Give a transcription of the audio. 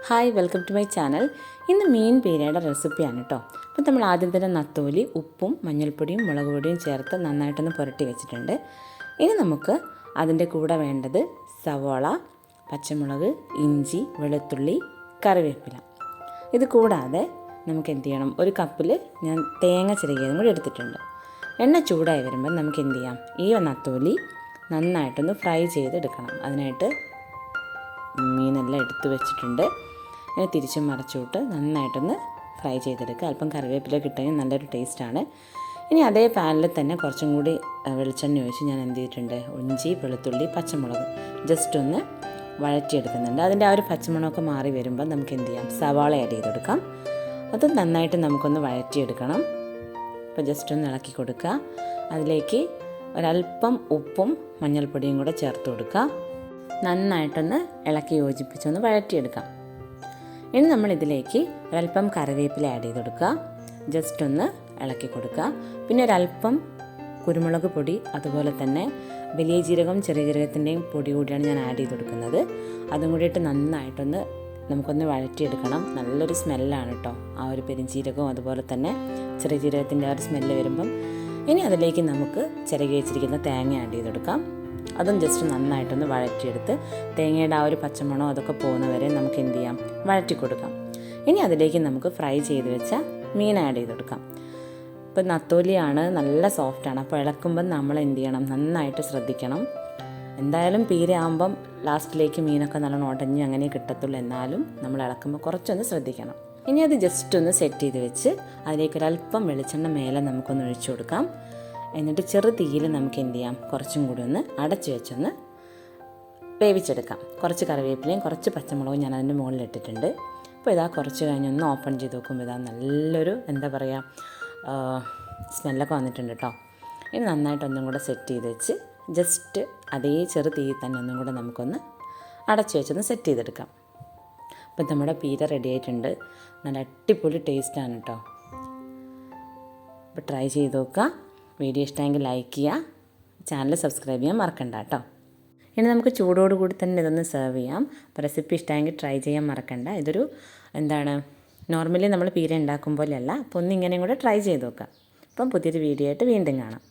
Hi, welcome to my channel. ഇന്ന് മീൻ പീരയുടെ റെസിപ്പിയാണ് കേട്ടോ. അപ്പോൾ നമ്മൾ ആദ്യം തന്നെ നത്തോലി ഉപ്പും മഞ്ഞൾപ്പൊടിയും മുളക് പൊടിയും ചേർത്ത് നന്നായിട്ടൊന്ന് പുരട്ടി വെച്ചിട്ടുണ്ട്. ഇനി നമുക്ക് അതിൻ്റെ കൂടെ വേണ്ടത് സവോള, പച്ചമുളക്, ഇഞ്ചി, വെളുത്തുള്ളി, കറിവേപ്പില. ഇത് കൂടാതെ നമുക്ക് എന്ത് ചെയ്യണം, ഒരു കപ്പിൽ ഞാൻ തേങ്ങ ചിരകിയതും കൂടി എടുത്തിട്ടുണ്ട്. എണ്ണ ചൂടായി വരുമ്പോൾ നമുക്ക് എന്ത് ചെയ്യാം, ഈ നത്തോലി നന്നായിട്ടൊന്ന് ഫ്രൈ ചെയ്തെടുക്കണം. അതിനായിട്ട് മീനെല്ലാം എടുത്ത് വെച്ചിട്ടുണ്ട്. ഇനി തിരിച്ചും മറച്ചുവിട്ട് നന്നായിട്ടൊന്ന് ഫ്രൈ ചെയ്തെടുക്കുക. അല്പം കറിവേപ്പില കിട്ടുമെങ്കിൽ നല്ലൊരു ടേസ്റ്റാണ്. ഇനി അതേ പാനിൽ തന്നെ കുറച്ചും കൂടി വെളിച്ചെണ്ണ ഒഴിച്ച് ഞാൻ എന്ത് ചെയ്തിട്ടുണ്ട്, ഇഞ്ചി, വെളുത്തുള്ളി, പച്ചമുളക് ജസ്റ്റ് ഒന്ന് വഴറ്റിയെടുക്കുന്നുണ്ട്. അതിൻ്റെ ആ ഒരു പച്ചമുളകൊക്കെ മാറി വരുമ്പോൾ നമുക്ക് എന്ത് ചെയ്യാം, സവാള ആഡ് ചെയ്ത് കൊടുക്കാം. അത് നന്നായിട്ട് നമുക്കൊന്ന് വഴറ്റിയെടുക്കണം. അപ്പോൾ ജസ്റ്റ് ഒന്ന് ഇളക്കി കൊടുക്കുക. അതിലേക്ക് ഒരല്പം ഉപ്പും മഞ്ഞൾപ്പൊടിയും കൂടെ ചേർത്ത് കൊടുക്കുക. നന്നായിട്ടൊന്ന് ഇളക്കി യോജിപ്പിച്ചൊന്ന് വഴറ്റിയെടുക്കാം. ഇനി നമ്മളിതിലേക്ക് ഒരല്പം കറിവേപ്പില ആഡ് ചെയ്ത് കൊടുക്കുക. ജസ്റ്റ് ഒന്ന് ഇളക്കി കൊടുക്കുക. പിന്നെ ഒരല്പം കുരുമുളക് പൊടി, അതുപോലെ തന്നെ വലിയ ജീരകം ചെറിയ ജീരകത്തിൻ്റെയും പൊടി കൂടിയാണ് ഞാൻ ആഡ് ചെയ്ത് കൊടുക്കുന്നത്. അതും കൂടിയിട്ട് നന്നായിട്ടൊന്ന് നമുക്കൊന്ന് വഴറ്റിയെടുക്കണം. നല്ലൊരു സ്മെല്ലാണ് കേട്ടോ, ആ ഒരു പെരിഞ്ചീരകവും അതുപോലെ തന്നെ ചെറിയ ജീരകത്തിൻ്റെ ആ ഒരു സ്മെല്ല് വരുമ്പം. ഇനി അതിലേക്ക് നമുക്ക് ചിരകി വെച്ചിരിക്കുന്ന തേങ്ങ ആഡ് ചെയ്ത് കൊടുക്കാം. അതും ജസ്റ്റ് നന്നായിട്ടൊന്ന് വഴറ്റിയെടുത്ത് തേങ്ങയുടെ ആ ഒരു പച്ചമണോ അതൊക്കെ പോകുന്നവരെ നമുക്ക് എന്ത് ചെയ്യാം, വഴറ്റി കൊടുക്കാം. ഇനി അതിലേക്ക് നമുക്ക് ഫ്രൈ ചെയ്ത് വെച്ച മീൻ ആഡ് ചെയ്ത് കൊടുക്കാം. ഇപ്പോൾ നത്തോലിയാണ്, നല്ല സോഫ്റ്റാണ്. അപ്പോൾ ഇളക്കുമ്പം നമ്മൾ എന്ത് ചെയ്യണം, നന്നായിട്ട് ശ്രദ്ധിക്കണം. എന്തായാലും പീര ആകുമ്പം ലാസ്റ്റിലേക്ക് മീനൊക്കെ നല്ലോണം ഉടഞ്ഞ് അങ്ങനെ കിട്ടത്തുള്ളൂ. എന്നാലും നമ്മൾ ഇളക്കുമ്പോൾ കുറച്ചൊന്ന് ശ്രദ്ധിക്കണം. ഇനി അത് ജസ്റ്റ് ഒന്ന് സെറ്റ് ചെയ്ത് വെച്ച് അതിലേക്കൊരല്പം വെളിച്ചെണ്ണ മേലെ നമുക്കൊന്ന് ഒഴിച്ചു കൊടുക്കാം. എന്നിട്ട് ചെറു തീയിൽ നമുക്ക് എന്ത് ചെയ്യാം, കുറച്ചും കൂടി ഒന്ന് അടച്ച് വെച്ചൊന്ന് വേവിച്ചെടുക്കാം. കുറച്ച് കറിവേപ്പിലയും കുറച്ച് പച്ചമുളകും ഞാൻ അതിൻ്റെ മുകളിൽ ഇട്ടിട്ടുണ്ട്. അപ്പോൾ ഇതാ കുറച്ച് കഴിഞ്ഞൊന്ന് ഓപ്പൺ ചെയ്ത് നോക്കുമ്പോൾ ഇതാ നല്ലൊരു എന്താ പറയുക, സ്മെല്ലൊക്കെ വന്നിട്ടുണ്ട് കേട്ടോ. ഇനി നന്നായിട്ടൊന്നും കൂടെ സെറ്റ് ചെയ്ത് വെച്ച് ജസ്റ്റ് അതേ ചെറു തീയിൽ തന്നെ ഒന്നും കൂടെ നമുക്കൊന്ന് അടച്ച് വെച്ചൊന്ന് സെറ്റ് ചെയ്തെടുക്കാം. അപ്പോൾ നമ്മുടെ പീര റെഡി ആയിട്ടുണ്ട്. നല്ല അടിപൊളി ടേസ്റ്റാണ് കേട്ടോ. അപ്പോൾ ട്രൈ ചെയ്ത് നോക്കുക. വീഡിയോ ഇഷ്ടമെങ്കിൽ ലൈക്ക് ചെയ്യുക, ചാനൽ സബ്സ്ക്രൈബ് ചെയ്യാൻ മറക്കണ്ട കേട്ടോ. ഇനി നമുക്ക് ചൂടോടുകൂടി തന്നെ ഇതൊന്ന് സെർവ് ചെയ്യാം. അപ്പോൾ റെസിപ്പി ഇഷ്ടമെങ്കിൽ ട്രൈ ചെയ്യാൻ മറക്കണ്ട. ഇതൊരു നോർമലി നമ്മൾ പീര ഉണ്ടാക്കും പോലെയല്ല. അപ്പോൾ ഒന്നിങ്ങനെയും കൂടെ ട്രൈ ചെയ്ത് നോക്കാം. അപ്പം പുതിയൊരു വീഡിയോ ആയിട്ട് വീണ്ടും കാണാം.